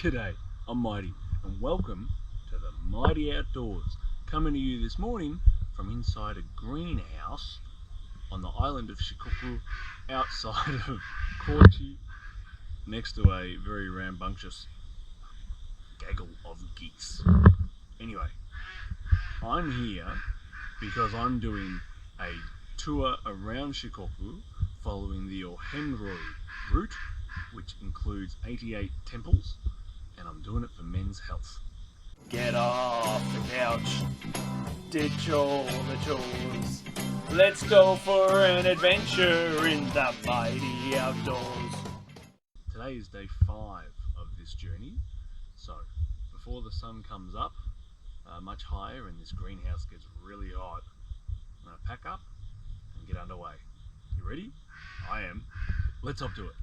G'day, I'm Mighty, and welcome to the Mighty Outdoors, coming to you this morning from inside a greenhouse on the island of Shikoku, outside of Kochi, next to a very rambunctious gaggle of geese. Anyway, I'm here because I'm doing a tour around Shikoku following the Ohenro route, which includes 88 temples, and I'm doing it for men's health. Get off the couch, ditch all the chores. Let's go for an adventure in the mighty outdoors. Today is day 5 of this journey, so before the sun comes up much higher and this greenhouse gets really hot, I'm going to pack up and get underway. You ready? I am. Let's hop to it.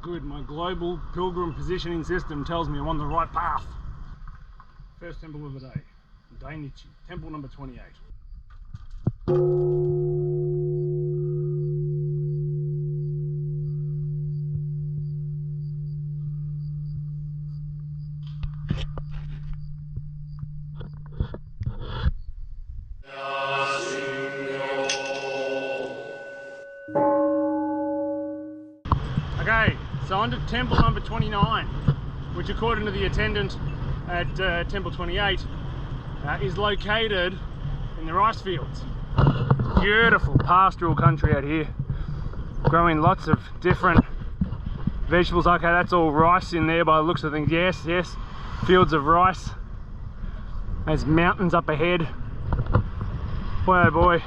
Good, my global pilgrim positioning system tells me I'm on the right path. First temple of the day, Dainichi, temple number 28. Okay, so on to temple number 29, which according to the attendant at temple 28 is located in the rice fields. Beautiful pastoral country out here, growing lots of different vegetables. Okay, that's all rice in there by the looks of things. Yes, yes, fields of rice. There's mountains up ahead. Boy oh boy,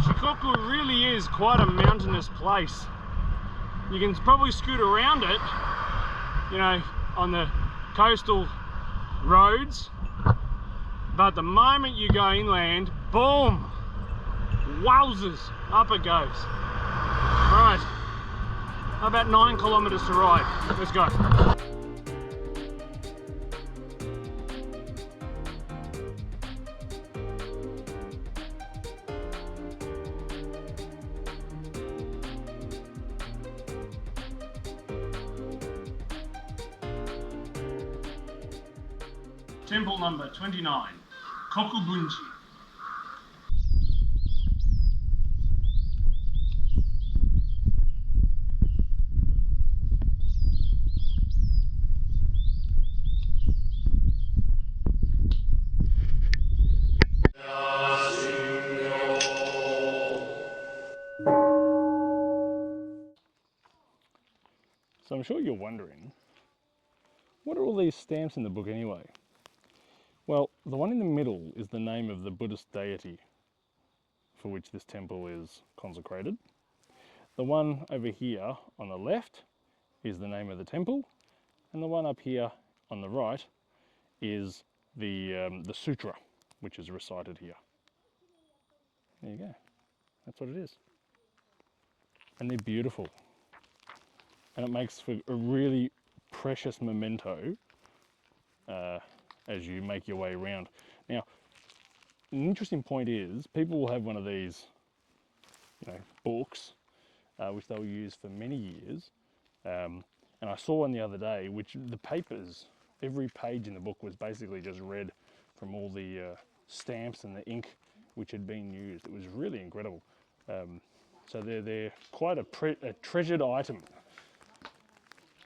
Shikoku really is quite a mountainous place. You can probably scoot around it, you know, on the coastal roads, but the moment you go inland, boom, wowzers, up it goes. All right, about 9 kilometers to ride. Let's go. Temple number 29, Kokubunji. So I'm sure you're wondering, what are all these stamps in the book anyway? Well, the one in the middle is the name of the Buddhist deity for which this temple is consecrated. The one over here on the left is the name of the temple, and the one up here on the right is the sutra, which is recited here. There you go. That's what it is. And they're beautiful. And it makes for a really precious memento as you make your way around. Now, an interesting point is, people will have one of these, you know, books, which they'll use for many years. And I saw one the other day, which the papers, every page in the book was basically just read from all the stamps and the ink which had been used. It was really incredible. So they're quite a treasured item.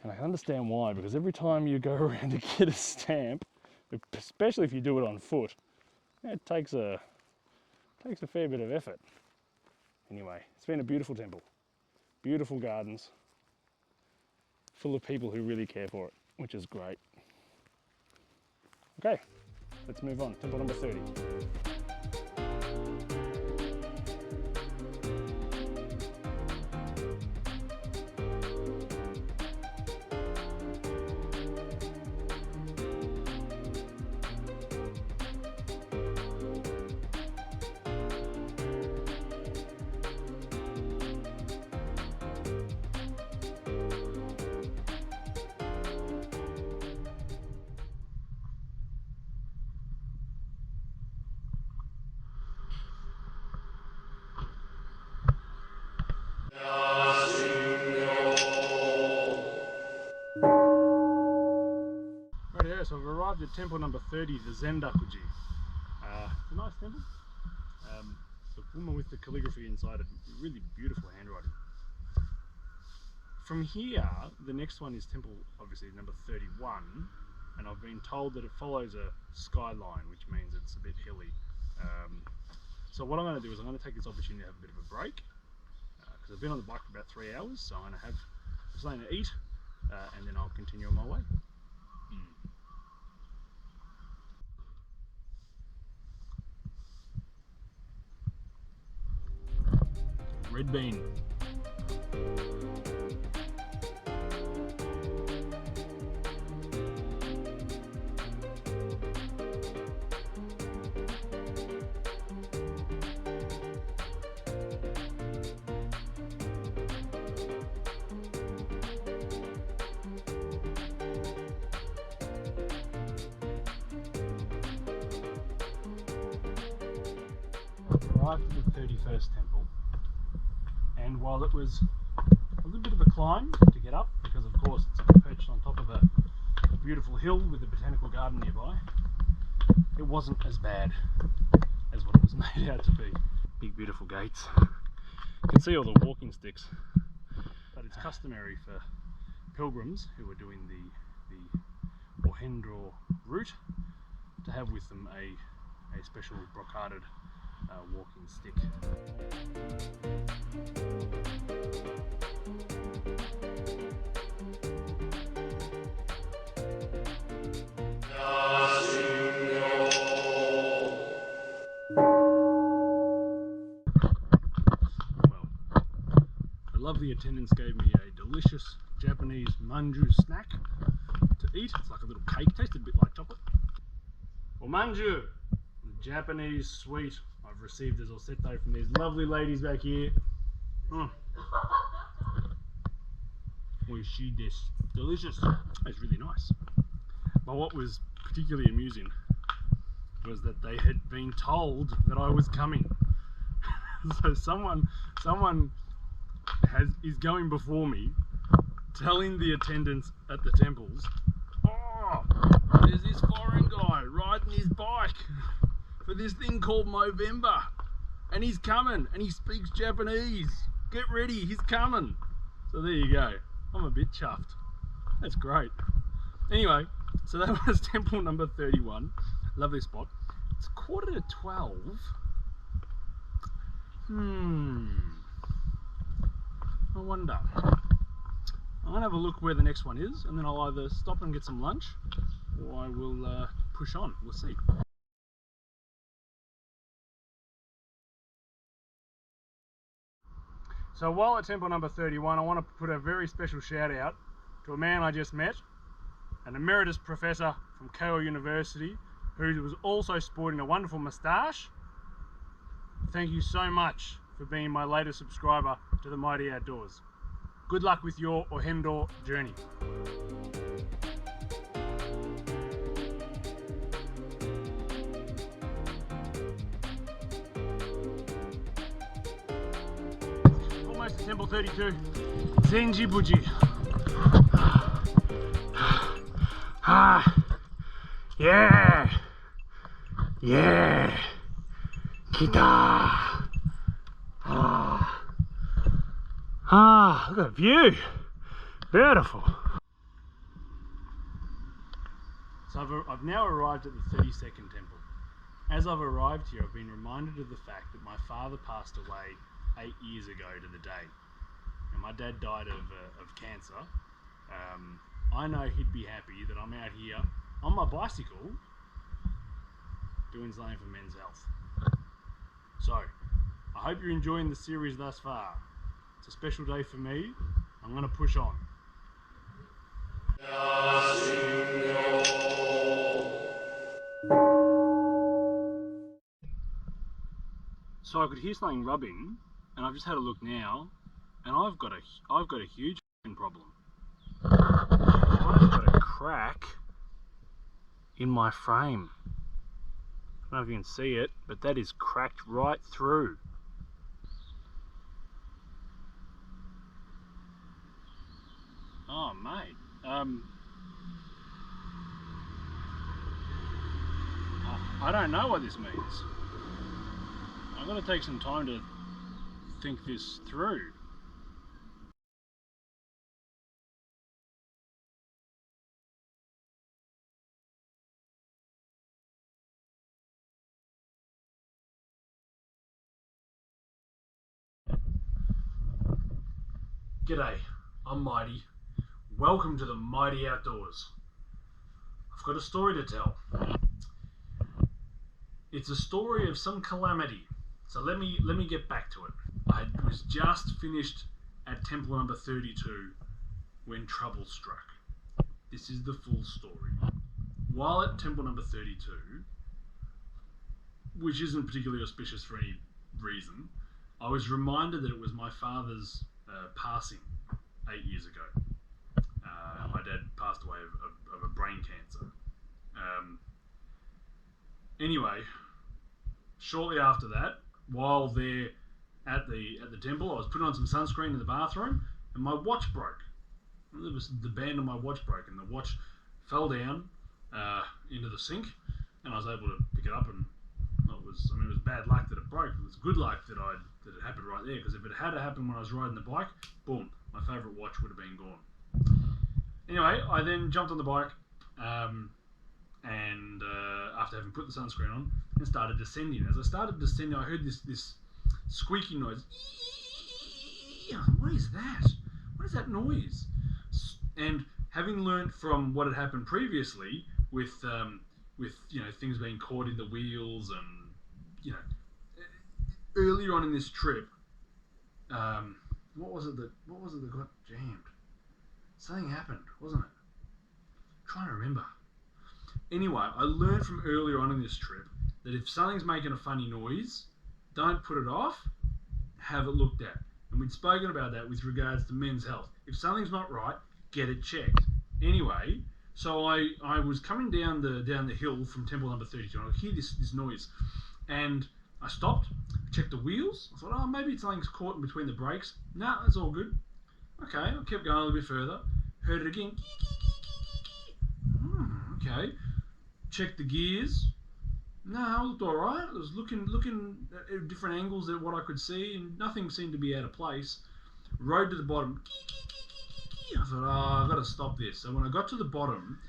And I can understand why, because every time you go around to get a stamp especially if you do it on foot. It takes a fair bit of effort. Anyway, it's been a beautiful temple, beautiful gardens, full of people who really care for it, which is great. Okay, let's move on. Temple number 30. So I've arrived at temple number 30, the Zendakuji. It's a nice temple. The woman with the calligraphy inside it, really beautiful handwriting. From here, the next one is temple, obviously number 31, and I've been told that it follows a skyline, which means it's a bit hilly. So what I'm going to do is I'm going to take this opportunity to have a bit of a break, because I've been on the bike for about 3 hours, so I'm going to have something to eat, and then I'll continue on my way. Red bean. Arrived at the 31st temple, and while it was a little bit of a climb to get up, because of course it's perched on top of a beautiful hill with a botanical garden nearby, it wasn't as bad as what it was made out to be. Big beautiful gates. You can see all the walking sticks, but it's customary for pilgrims who are doing the Ohenro route to have with them a special brocaded walking stick. Well, the lovely attendants gave me a delicious Japanese manju snack to eat. It's like a little cake, tasted a bit like chocolate. Well, manju, the Japanese sweet I've received as osseto from these lovely ladies back here. Oishii desu. Delicious. It's really nice. But what was particularly amusing was that they had been told that I was coming. So someone is going before me, telling the attendants at the temples, "Oh, there's this foreign guy riding his bike for this thing called Movember, and he's coming, and he speaks Japanese. Get ready, he's coming." So there you go. I'm a bit chuffed. That's great. Anyway, so that was temple number 31. Lovely spot. It's 11:45. I wonder. I'm going to have a look where the next one is, and then I'll either stop and get some lunch, or I will push on. We'll see. So while at temple number 31, I want to put a very special shout out to a man I just met, an emeritus professor from Keio University, who was also sporting a wonderful moustache. Thank you so much for being my latest subscriber to the Mighty Outdoors. Good luck with your Ohenro journey. Almost to temple 32, Zenjibuji. Yeah, yeah, kita. Look at the view, beautiful. So I've now arrived at the 32nd temple. As I've arrived here, I've been reminded of the fact that my father passed away 8 years ago to the day. And my dad died of cancer. I know he'd be happy that I'm out here on my bicycle doing something for men's health. So, I hope you're enjoying the series thus far. It's a special day for me. I'm going to push on. So I could hear something rubbing, and I've just had a look now, and I've got a huge problem. I've got a crack in my frame. I don't know if you can see it, but that is cracked right through. Oh mate, I don't know what this means. I've got to take some time to think this through. G'day, I'm Mighty. Welcome to the Mighty Outdoors. I've got a story to tell. It's a story of some calamity. So let me get back to it. I was just finished at temple number 32 when trouble struck. This is the full story. While at temple number 32, which isn't particularly auspicious for any reason, I was reminded that it was my father's passing 8 years ago. My dad passed away of a brain cancer. Anyway, shortly after that, while there at the temple, I was putting on some sunscreen in the bathroom, and my watch broke. The band on my watch broke, and the watch fell down into the sink, and I was able to pick it up, and it was bad luck that it broke. It was good luck that it happened right there, because if it had happened when I was riding the bike, boom, my favourite watch would have been gone. Anyway, I then jumped on the bike, and after having put the sunscreen on, and started descending. As I started descending, I heard this squeaky noise. What is that? What is that noise? And having learnt from what had happened previously with things being caught in the wheels, and earlier on in this trip, what was it that got jammed? Something happened, wasn't it? I'm trying to remember. Anyway, I learned from earlier on in this trip that if something's making a funny noise, don't put it off, have it looked at. And we'd spoken about that with regards to men's health. If something's not right, get it checked. Anyway, so I was coming down the hill from temple number 32, and I could hear this noise. And I stopped, checked the wheels. I thought, maybe something's caught in between the brakes. No, that's all good. Okay, I kept going a little bit further. Heard it again. Okay. Checked the gears. No, it looked alright. I was looking at different angles at what I could see, and nothing seemed to be out of place. Rode to the bottom. I thought, I've got to stop this. So when I got to the bottom,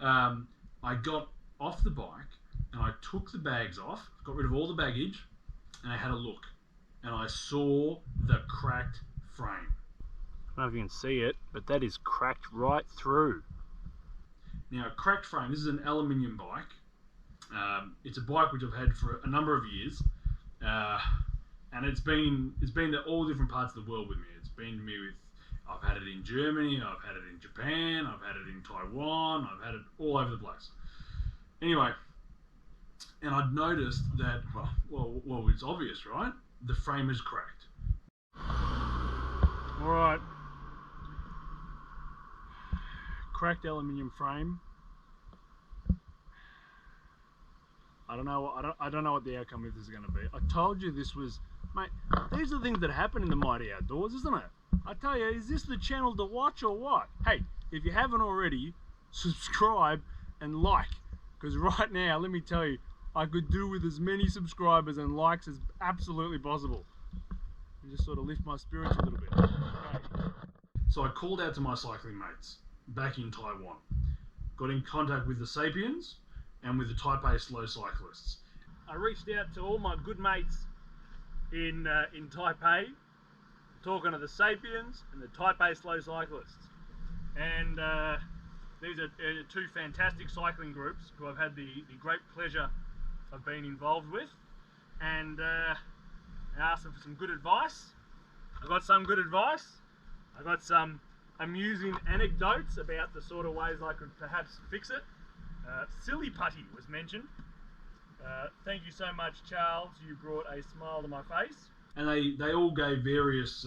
I got off the bike, and I took the bags off, got rid of all the baggage, and I had a look. And I saw the cracked frame. I don't know if you can see it, but that is cracked right through. Now, a cracked frame, this is an aluminium bike. It's a bike which I've had for a number of years, and it's been to all different parts of the world with me. It's been to me I've had it in Germany, I've had it in Japan, I've had it in Taiwan, I've had it all over the place. Anyway, and I'd noticed that, well, it's obvious, right? The frame is cracked. All right. Cracked aluminium frame. I don't know what the outcome of this is going to be. I told you this was, mate. These are the things that happen in the Mighty Outdoors, isn't it? I tell you, is this the channel to watch or what? Hey, if you haven't already, subscribe and like, because right now, let me tell you, I could do with as many subscribers and likes as absolutely possible, and just sort of lift my spirits a little bit. Okay. So I called out to my cycling mates back in Taiwan. got in contact with the Sapiens and with the Type A slow cyclists. I reached out to all my good mates in Taipei, talking to the Sapiens and the Type A slow cyclists. And these are two fantastic cycling groups who I've had the great pleasure of being involved with. And I asked them for some good advice. I got some good advice. I got some amusing anecdotes about the sort of ways I could perhaps fix it. Silly putty was mentioned. Thank you so much, Charles. You brought a smile to my face. And they all gave various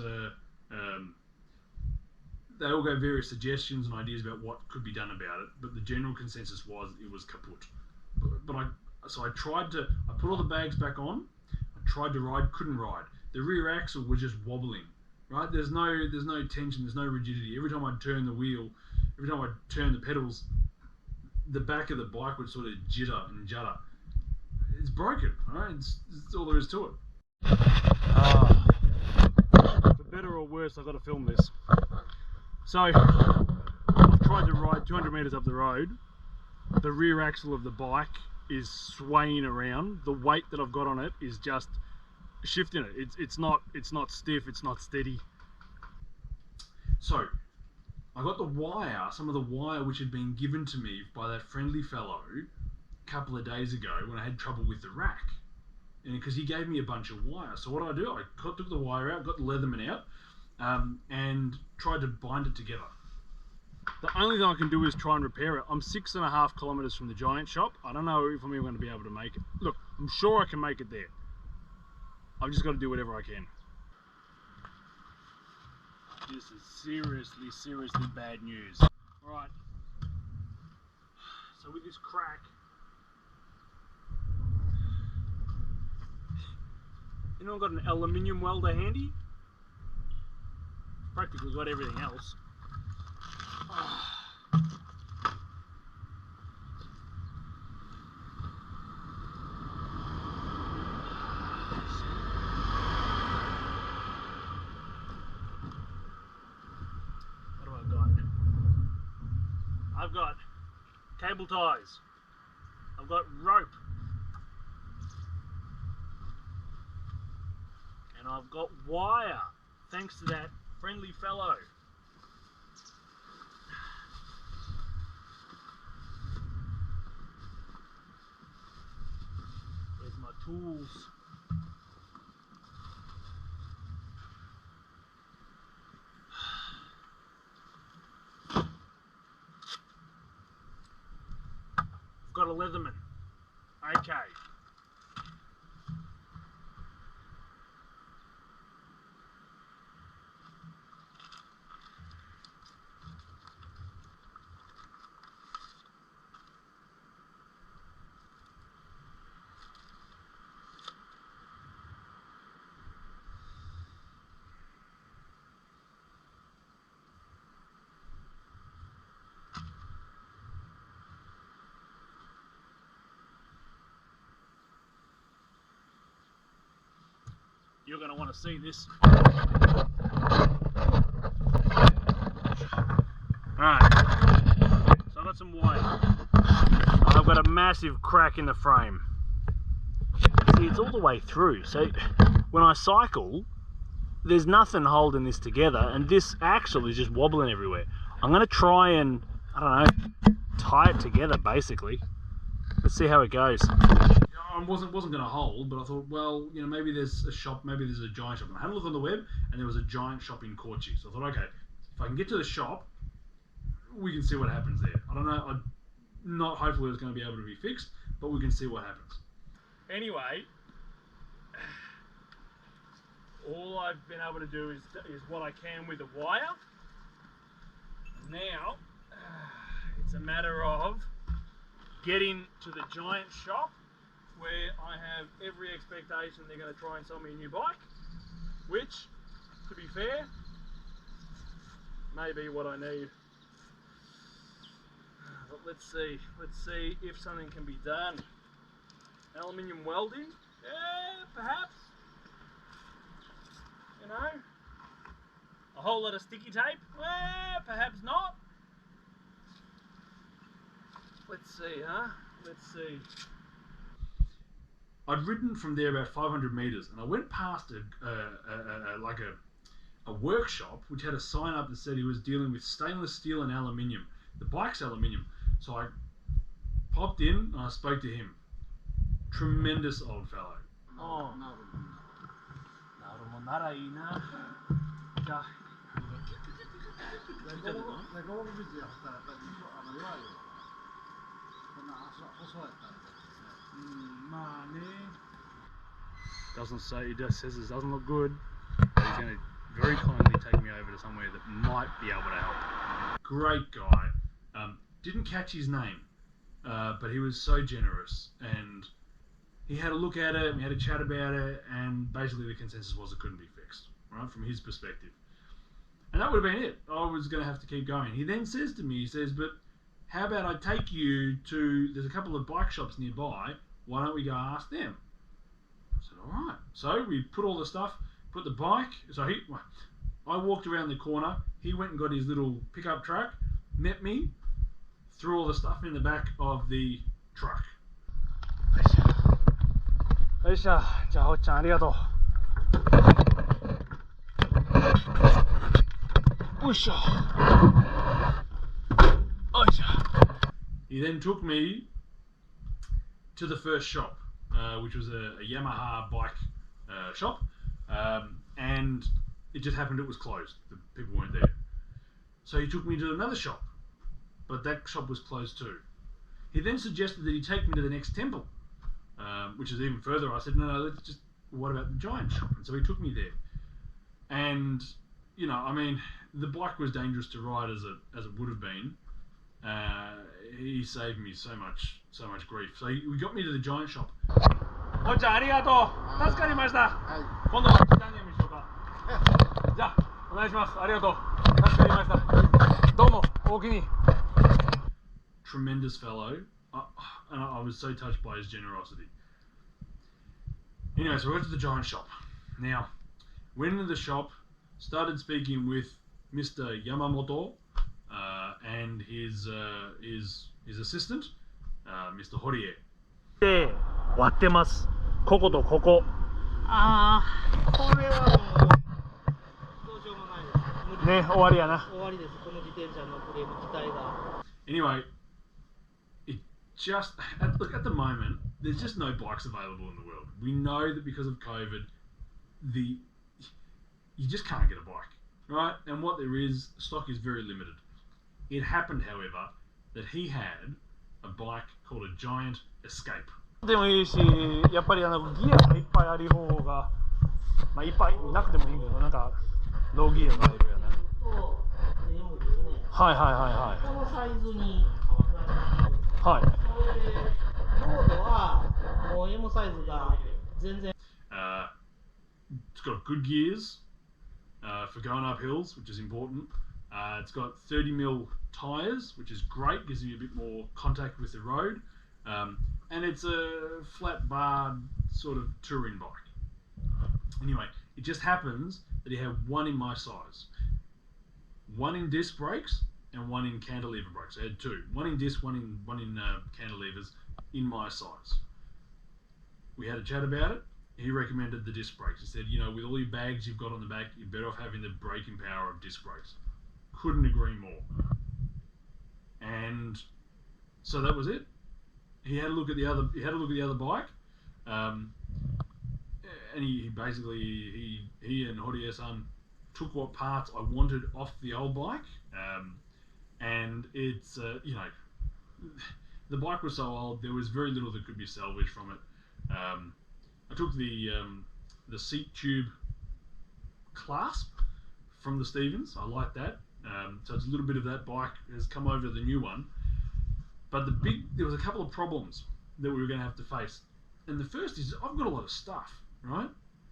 suggestions and ideas about what could be done about it. But the general consensus was it was kaput. So I put all the bags back on. I tried to ride, couldn't ride. The rear axle was just wobbling. Right? There's no tension. There's no rigidity. Every time I'd turn the wheel, every time I'd turn the pedals, the back of the bike would sort of jitter and judder. It's broken, right? It's all there is to it. For better or worse, I've got to film this. So, I've tried to ride 200 metres up the road. The rear axle of the bike is swaying around. The weight that I've got on it is just shifting it. It's not stiff, it's not steady. So, I got the wire, some of the wire which had been given to me by that friendly fellow a couple of days ago when I had trouble with the rack. And because he gave me a bunch of wire. So what did I do? I took the wire out, got the Leatherman out, and tried to bind it together. The only thing I can do is try and repair it. I'm 6.5 kilometres from the giant shop. I don't know if I'm even going to be able to make it. Look, I'm sure I can make it there. I've just got to do whatever I can. This is seriously bad news. Alright. So with this crack, anyone got an aluminium welder handy? Practically got everything else. I've got cable ties, I've got rope, and I've got wire, thanks to that friendly fellow. Where's my tools? Got a Leatherman. Okay. You're going to want to see this. Alright, so I've got some wire. I've got a massive crack in the frame. See, it's all the way through, so when I cycle, there's nothing holding this together, and this axle is just wobbling everywhere. I'm going to try and, I don't know, tie it together basically. Let's see how it goes. I wasn't going to hold, but I thought, well, you know, maybe there's a shop, maybe there's a giant shop. And I had a look on the web, and there was a giant shop in Korchi. So I thought, okay, if I can get to the shop, we can see what happens there. I don't know, hopefully it's going to be able to be fixed, but we can see what happens. Anyway, all I've been able to do is what I can with the wire. Now, it's a matter of getting to the giant shop, where I have every expectation they're going to try and sell me a new bike, which, to be fair, may be what I need. But let's see if something can be done. Aluminium welding? Yeah, perhaps. You know? A whole lot of sticky tape? Well, perhaps not. Let's see, huh? Let's see. I'd ridden from there about 500 meters, and I went past a workshop which had a sign up that said he was dealing with stainless steel and aluminium. The bike's aluminium, so I popped in and I spoke to him. Tremendous old fellow. ああ、なるほどならいいな。じゃあ、やりたくない？まあね。Doesn't say, it just says it doesn't look good, but he's going to very kindly take me over to somewhere that might be able to help. Great guy. Didn't catch his name, but he was so generous, and he had a look at it, we had a chat about it, and basically the consensus was it couldn't be fixed, right, from his perspective. And that would have been it. I was going to have to keep going. He then says to me, he says, but how about I take you to, there's a couple of bike shops nearby, why don't we go ask them? I said, all right. So we put all the stuff, put the bike, I walked around the corner, he went and got his little pickup truck, met me, threw all the stuff in the back of the truck. よいしょ。じゃあ、おっちゃんありがとう。よいしょ。よいしょ。He then took me to the first shop, which was a Yamaha bike shop, and it just happened it was closed. The people weren't there. So he took me to another shop, but that shop was closed too. He then suggested that he take me to the next temple, which is even further. I said, no, let's just, what about the giant shop? And so he took me there. And, you know, I mean, the bike was dangerous to ride as it would have been. He saved me so much grief. So we got me to the giant shop. おっちゃんありがとう。助かりました。今度は何読みしようか。じゃあ、お願いします。ありがとう。助かりました。どうも、おおきに。Tremendous fellow. And I was so touched by his generosity. Anyway, so we went to the giant shop. Now, went into the shop, started speaking with Mr. Yamamoto and his assistant, Mr. Horie. で、割ってます。こことここ。ああ、これはもうどうしようもないです。ね、終わりやな。終わりです。この自転車のフレーム自体が。Anyway, look, at the moment, there's just no bikes available in the world. We know that because of COVID, you just can't get a bike, right? And what there is, stock is very limited. It happened, however, that he had a bike called a Giant Escape. でもいいし、やっぱりギアがいっぱいある方が、まあいっぱいなくてもいいけど、なんかローギアがいるよね。はいはいはいはい。このサイズに。はい。ロードはもう M サイズが全然。It's got good gears for going up hills, which is important. It's got 30mm tyres, which is great, gives you a bit more contact with the road. And it's a flat barred sort of touring bike. Anyway, it just happens that he had one in my size. One in disc brakes and one in cantilever brakes. I had two. One in disc, one in cantilevers in my size. We had a chat about it. He recommended the disc brakes. He said, you know, with all your bags you've got on the back, you're better off having the braking power of disc brakes. Couldn't agree more. And so that was it. He had a look at the other bike, and he basically he and Horie-san took what parts I wanted off the old bike, and it's you know, the bike was so old there was very little that could be salvaged from it. I took the seat tube clasp from the Stevens. I like that. So it's a little bit of that bike has come over to the new one. But there was a couple of problems that we were going to have to face. And the first is I've got a lot of stuff, right?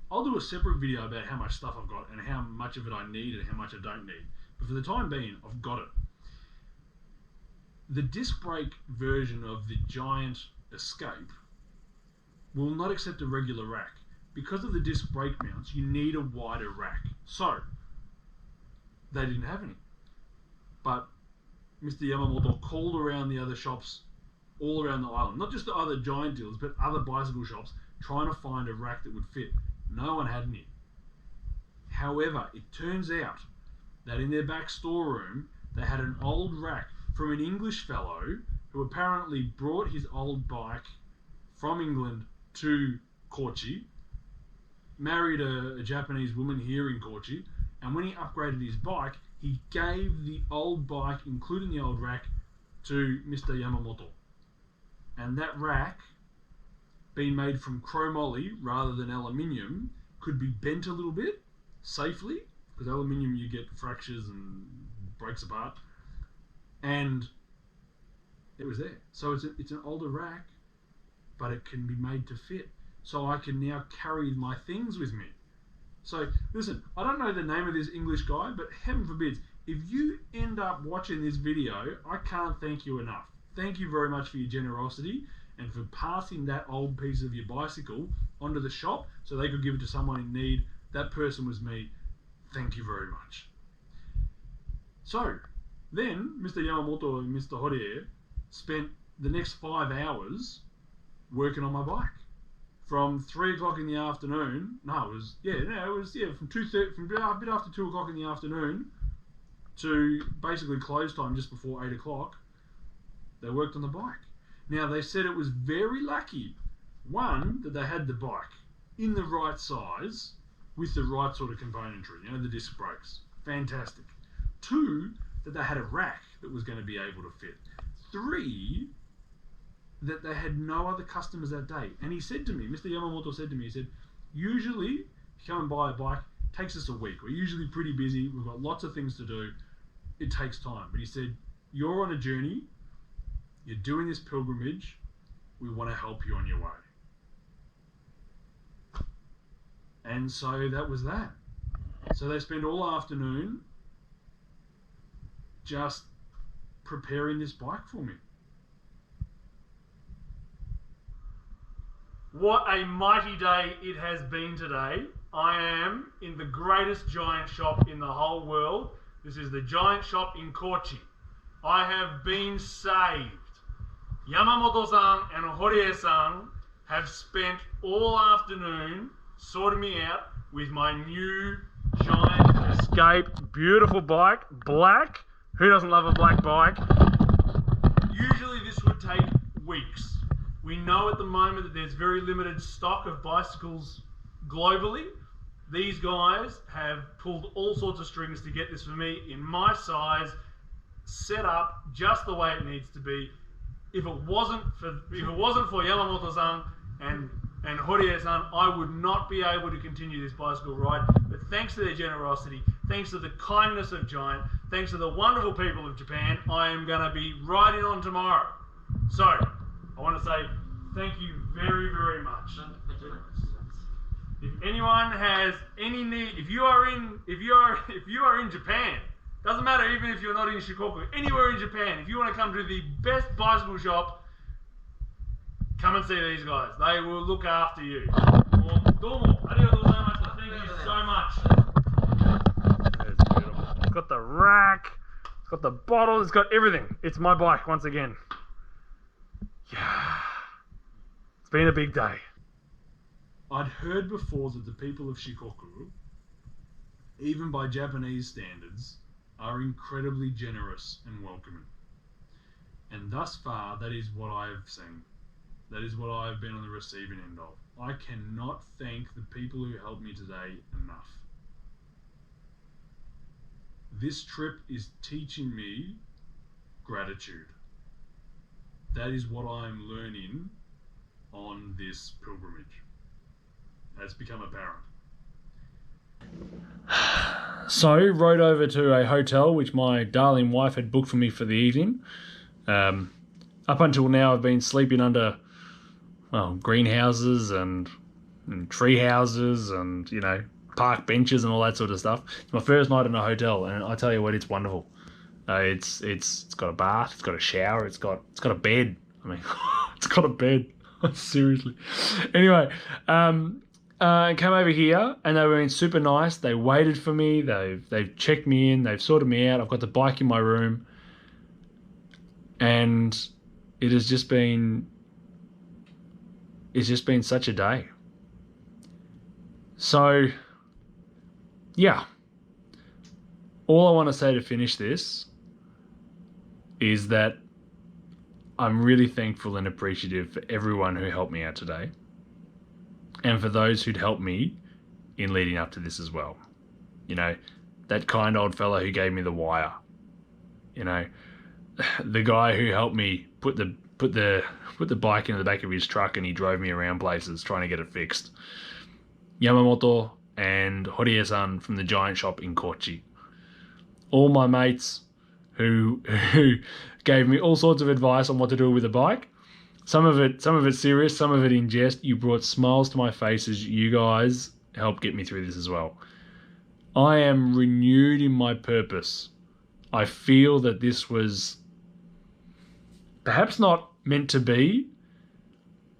I'll do a separate video about how much stuff I've got and how much of it I need and how much I don't need. But for the time being, I've got it. The disc brake version of the Giant Escape will not accept a regular rack. Because of the disc brake mounts, you need a wider rack. So, they didn't have any. But Mr. Yamamoto called around the other shops all around the island. Not just the other giant dealers, but other bicycle shops trying to find a rack that would fit. No one had any. However, it turns out that in their back storeroom, they had an old rack from an English fellow who apparently brought his old bike from England to Kochi, married a Japanese woman here in Kochi, and when he upgraded his bike, he gave the old bike, including the old rack, to Mr. Yamamoto. And that rack, being made from chromoly rather than aluminium, could be bent a little bit safely, because aluminium you get fractures and breaks apart, and it was there. So it's an older rack, but it can be made to fit. So I can now carry my things with me. So listen, I don't know the name of this English guy, but heaven forbids, if you end up watching this video, I can't thank you enough. Thank you very much for your generosity and for passing that old piece of your bicycle onto the shop so they could give it to someone in need. That person was me. Thank you very much. So then Mr. Yamamoto and Mr. Horie spent the next 5 hours working on my bike. From 3 o'clock in the afternoon, from a bit after 2 o'clock in the afternoon to basically close time just before 8 o'clock, they worked on the bike. Now, they said it was very lucky, one, that they had the bike in the right size with the right sort of componentry, the disc brakes. Fantastic. 2, that they had a rack that was going to be able to fit. 3, that they had no other customers that day. And he said to me, Mr. Yamamoto said to me, he said, usually, if you come and buy a bike, it takes us a week. We're usually pretty busy. We've got lots of things to do. It takes time. But he said, you're on a journey. You're doing this pilgrimage. We want to help you on your way. And so that was that. So they spent all afternoon just preparing this bike for me. What a mighty day it has been today. I am in the greatest giant shop in the whole world. This is the giant shop in Kochi. I have been saved. Yamamoto-san and Horie-san have spent all afternoon sorting me out with my new giant Escape. Beautiful bike, black. Who doesn't love a black bike? Usually this would take weeks. We know at the moment that there's very limited stock of bicycles globally. These guys have pulled all sorts of strings to get this for me in my size, set up just the way it needs to be. If it wasn't for Yamamoto-san and Horie-san, I would not be able to continue this bicycle ride. But thanks to their generosity, thanks to the kindness of Giant, thanks to the wonderful people of Japan, I am going to be riding on tomorrow. So, I want to say thank you very, very much. If anyone has any need, if you are in Japan, doesn't matter even if you're not in Shikoku, anywhere in Japan, if you want to come to the best bicycle shop, come and see these guys. They will look after you. Domo, arigatou gozaimasu. Thank you so much. It's beautiful. It's got the rack, it's got the bottle, it's got everything. It's my bike once again. Yeah. It's been a big day. I'd heard before that the people of Shikoku, even by Japanese standards, are incredibly generous and welcoming. And thus far, that is what I've seen. That is what I've been on the receiving end of. I cannot thank the people who helped me today enough. This trip is teaching me gratitude. That is what I'm learning on this pilgrimage. That's become apparent. So, rode over to a hotel which my darling wife had booked for me for the evening. Up until now, I've been sleeping under, greenhouses and tree houses and, park benches and all that sort of stuff. It's my first night in a hotel, and I tell you what, it's wonderful. It's got a bath, it's got a shower, it's got a bed. I mean, it's got a bed. Seriously. Anyway, I came over here and they were being super nice. They waited for me. They've checked me in. They've sorted me out. I've got the bike in my room, and it has just been, it's just been such a day. So, yeah. All I want to say to finish this is that I'm really thankful and appreciative for everyone who helped me out today, and for those who'd helped me in leading up to this as well. You know, that kind old fella who gave me the wire. You know, the guy who helped me put the bike in the back of his truck and he drove me around places trying to get it fixed. Yamamoto and Horie-san from the giant shop in Kochi. All my mates who gave me all sorts of advice on what to do with the bike. Some of it serious, some of it in jest. You brought smiles to my face as you guys helped get me through this as well. I am renewed in my purpose. I feel that this was perhaps not meant to be,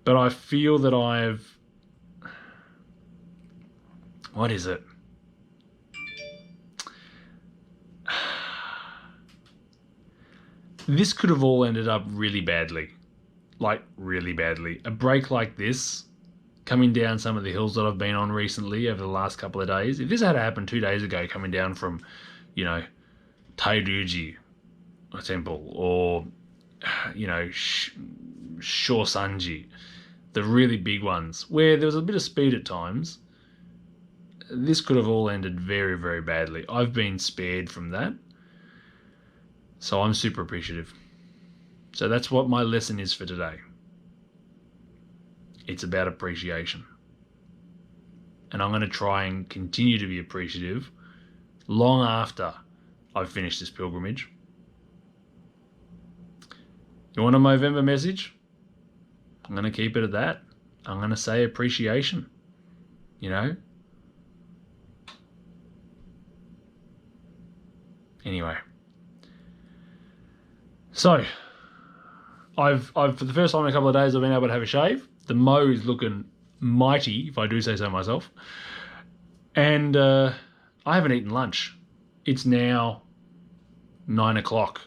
but I feel that what is it? This could have all ended up really badly. Like, really badly. A break like this, coming down some of the hills that I've been on recently over the last couple of days, if this had happened 2 days ago, coming down from, you know, Tairuji temple, or, you know, Shosanji, the really big ones, where there was a bit of speed at times, this could have all ended very, very badly. I've been spared from that. So I'm super appreciative. So that's what my lesson is for today. It's about appreciation. And I'm going to try and continue to be appreciative long after I've finished this pilgrimage. You want a Movember message? I'm going to keep it at that. I'm going to say appreciation. You know? Anyway. So, I've for the first time in a couple of days, I've been able to have a shave. The mow is looking mighty, if I do say so myself. And I haven't eaten lunch. It's now 9 o'clock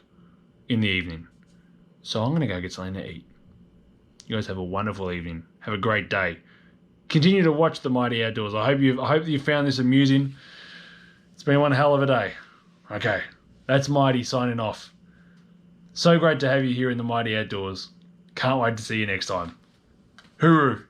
in the evening. So I'm going to go get something to eat. You guys have a wonderful evening. Have a great day. Continue to watch The Mighty Outdoors. I hope you found this amusing. It's been one hell of a day. Okay, that's Mighty signing off. So great to have you here in The Mighty Outdoors. Can't wait to see you next time. Hooroo!